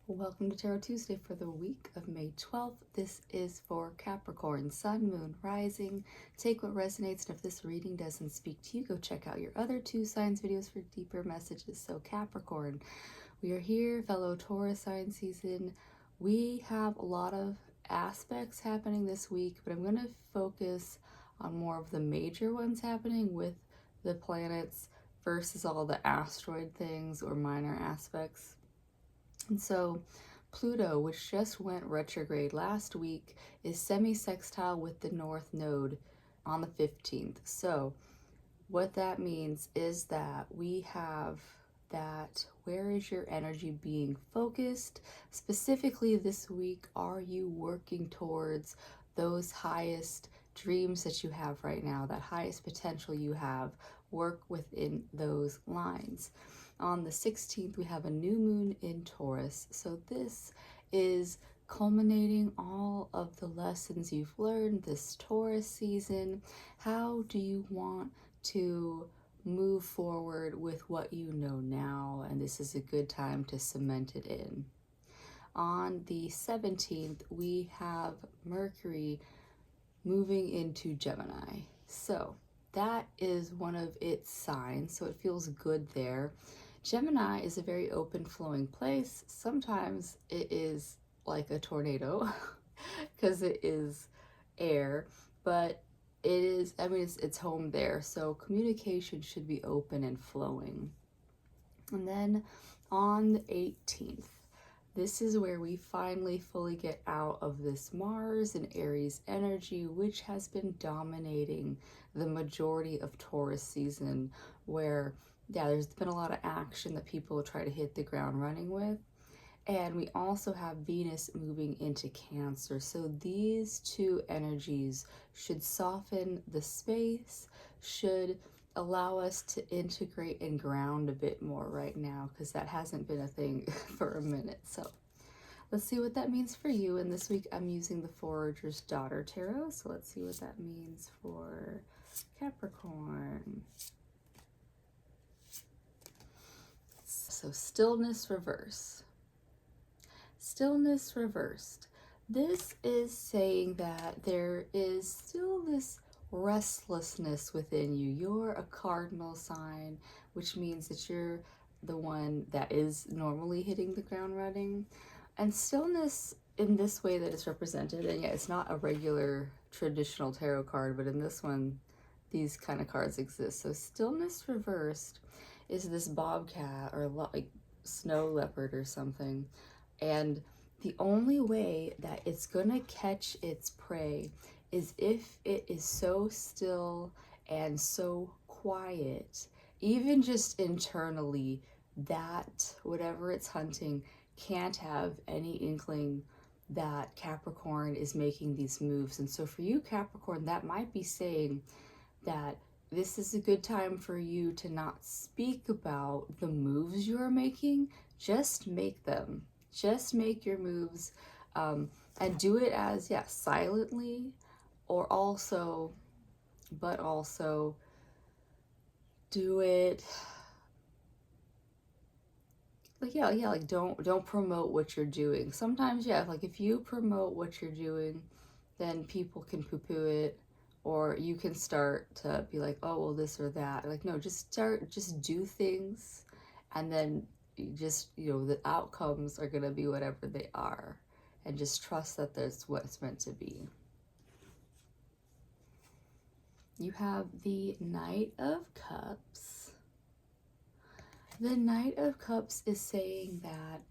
Welcome to Tarot Tuesday for the week of May 12th. This is for Capricorn, Sun, Moon, Rising. Take what resonates, and if this reading doesn't speak to you, go check out your other two signs videos for deeper messages. So Capricorn, we are here, fellow Taurus sign season. We have a lot of aspects happening this week, but I'm going to focus on more of the major ones happening with the planets versus all the asteroid things or minor aspects. And so Pluto, which just went retrograde last week, is semi-sextile with the North Node on the 15th. So what that means is that we have that where is your energy being focused? Specifically this week, are you working towards those highest dreams that you have right now, that highest potential you have? Work within those lines. On the 16th, we have a new moon in Taurus. So this is culminating all of the lessons you've learned this Taurus season. How do you want to move forward with what you know now? And this is a good time to cement it in. On the 17th, we have Mercury moving into Gemini. So that is one of its signs, so it feels good there. Gemini is a very open flowing place. Sometimes it is like a tornado because it is air, but it is, I mean, it's home there. So communication should be open and flowing. And then on the 18th, this is where we finally fully get out of this Mars and Aries energy, which has been dominating the majority of Taurus season, where there's been a lot of action that people try to hit the ground running with. And we also have Venus moving into Cancer. So these two energies should soften the space, should allow us to integrate and ground a bit more right now, because that hasn't been a thing for a minute. So let's see what that means for you. And this week I'm using the Forager's Daughter Tarot. So let's see what that means for Capricorn. So stillness reverse. Stillness reversed. This is saying that there is still this restlessness within you. You're a cardinal sign, which means that you're the one that is normally hitting the ground running. And stillness in this way that it's represented, and yeah, it's not a regular traditional tarot card, but in this one, these kind of cards exist. So stillness reversed is this bobcat or like snow leopard or something. And the only way that it's gonna catch its prey is if it is so still and so quiet, even just internally, that whatever it's hunting can't have any inkling that Capricorn is making these moves. And so for you, Capricorn, that might be saying that this is a good time for you to not speak about the moves you are making, just make them. Just make your moves, and do it as, yeah, silently, or also, but also do it like, like don't promote what you're doing. Sometimes, yeah, like if you promote what you're doing, then people can poo-poo it, or you can start to be like, oh, well, this or that. Like, no, just do things, and then just, the outcomes are going to be whatever they are, and just trust that that's what it's meant to be. You have the Knight of Cups. The Knight of Cups is saying that,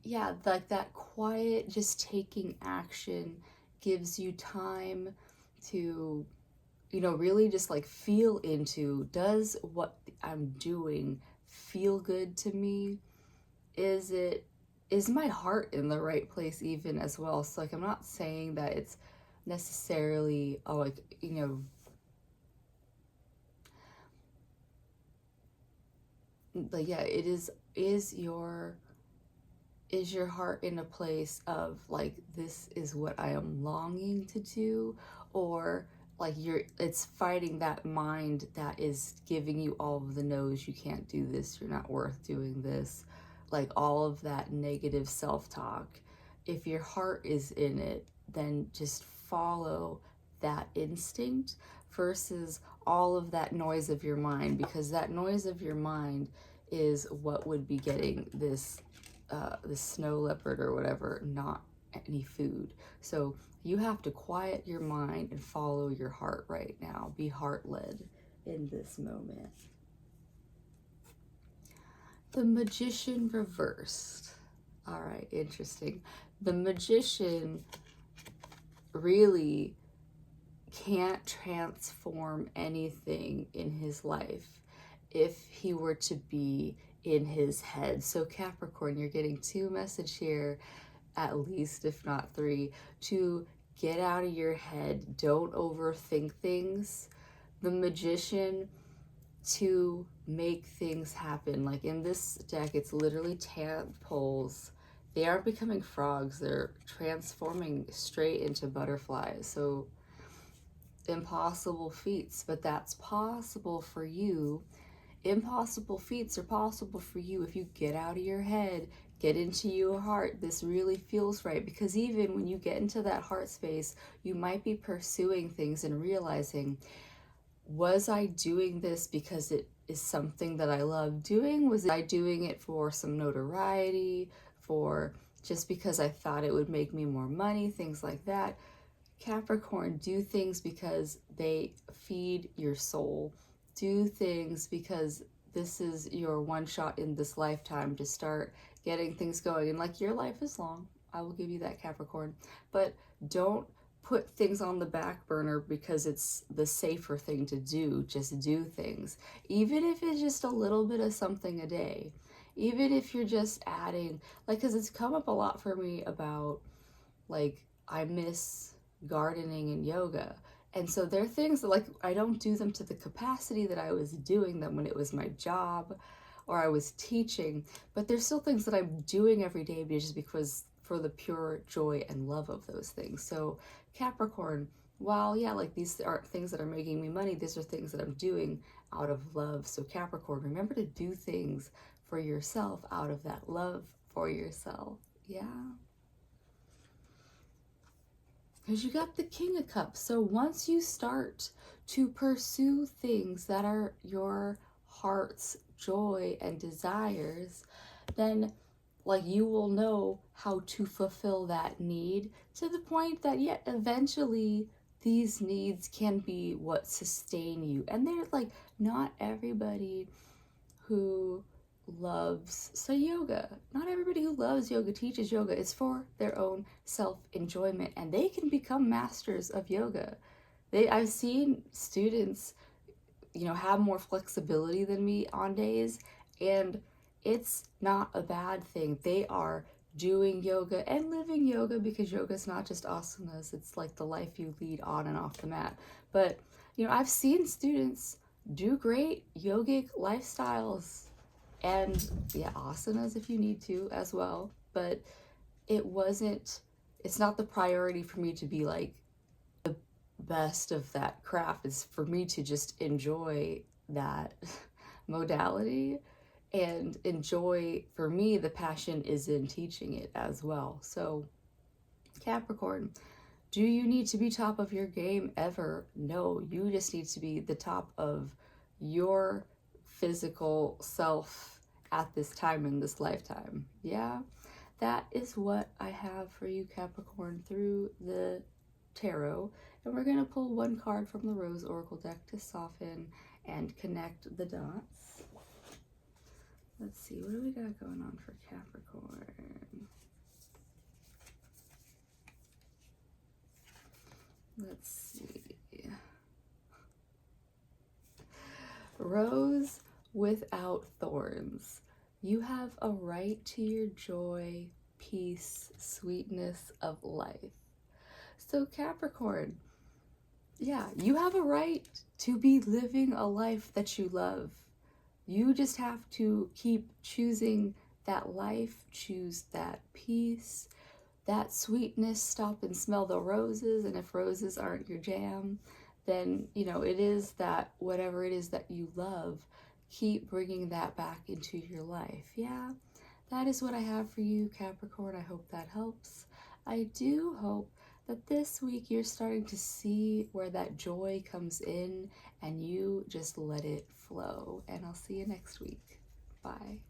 yeah, like that quiet, just taking action gives you time to, really just like feel into, does what I'm doing feel good to me? Is my heart in the right place even as well? So like, I'm not saying that it's necessarily, oh, like, like, yeah, it is your heart in a place of like, this is what I am longing to do, or like it's fighting that mind that is giving you all of the no's, you can't do this, you're not worth doing this. like all of that negative self-talk, if your heart is in it, then just follow that instinct versus all of that noise of your mind, because that noise of your mind is what would be getting this snow leopard or whatever not any food. So you have to quiet your mind and follow your heart right now. Be heart-led in this moment. The Magician reversed. All right, interesting. The Magician really can't transform anything in his life if he were to be in his head. So Capricorn, you're getting 2 messages here, at least, if not 3, to get out of your head. Don't overthink things. The Magician, to make things happen. Like in this deck, it's literally tadpoles. They aren't becoming frogs. They're transforming straight into butterflies. So impossible feats, but that's possible for you. Impossible feats are possible for you if you get out of your head, get into your heart. This really feels right, because even when you get into that heart space, you might be pursuing things and realizing, was I doing this because it is something that I love doing? Was I doing it for some notoriety, for just because I thought it would make me more money, things like that? Capricorn, do things because they feed your soul. Do things because this is your one shot in this lifetime to start getting things going. And like, your life is long, I will give you that, Capricorn, but don't put things on the back burner because it's the safer thing to do. Just do things, even if it's just a little bit of something a day, even if you're just adding, like, because it's come up a lot for me about, like, I miss gardening and yoga, and so there are things that, like, I don't do them to the capacity that I was doing them when it was my job or I was teaching, but there's still things that I'm doing every day just because, for the pure joy and love of those things. So Capricorn, while yeah, like, these aren't things that are making me money, these are things that I'm doing out of love. So Capricorn, remember to do things for yourself out of that love for yourself. Yeah, because you got the King of Cups. So once you start to pursue things that are your heart's joy and desires, then, like, you will know how to fulfill that need, to the point that, yeah, eventually these needs can be what sustain you. And there's, like, not everybody who loves, say, yoga. Not everybody who loves yoga teaches yoga. It's for their own self-enjoyment, and they can become masters of yoga. I've seen students, you know, have more flexibility than me on days, and it's not a bad thing. They are doing yoga and living yoga, because yoga is not just asanas, it's like the life you lead on and off the mat. But, you know, I've seen students do great yogic lifestyles, and yeah, asanas if you need to as well, but it's not the priority for me to be like the best of that craft. Is for me to just enjoy that modality, and enjoy, for me, the passion is in teaching it as well. So Capricorn, do you need to be top of your game ever? No, you just need to be the top of your physical self at this time in this lifetime. Yeah, that is what I have for you, Capricorn, through the tarot. And we're going to pull one card from the Rose Oracle deck to soften and connect the dots. Let's see, what do we got going on for Capricorn? Let's see. Rose without thorns. You have a right to your joy, peace, sweetness of life. So Capricorn, yeah, you have a right to be living a life that you love. You just have to keep choosing that life, choose that peace, that sweetness. Stop and smell the roses, and if roses aren't your jam, then, you know, it is that whatever it is that you love, keep bringing that back into your life. Yeah, that is what I have for you, Capricorn. I hope that helps. I do hope that this week you're starting to see where that joy comes in and you just let it flow. And I'll see you next week. Bye.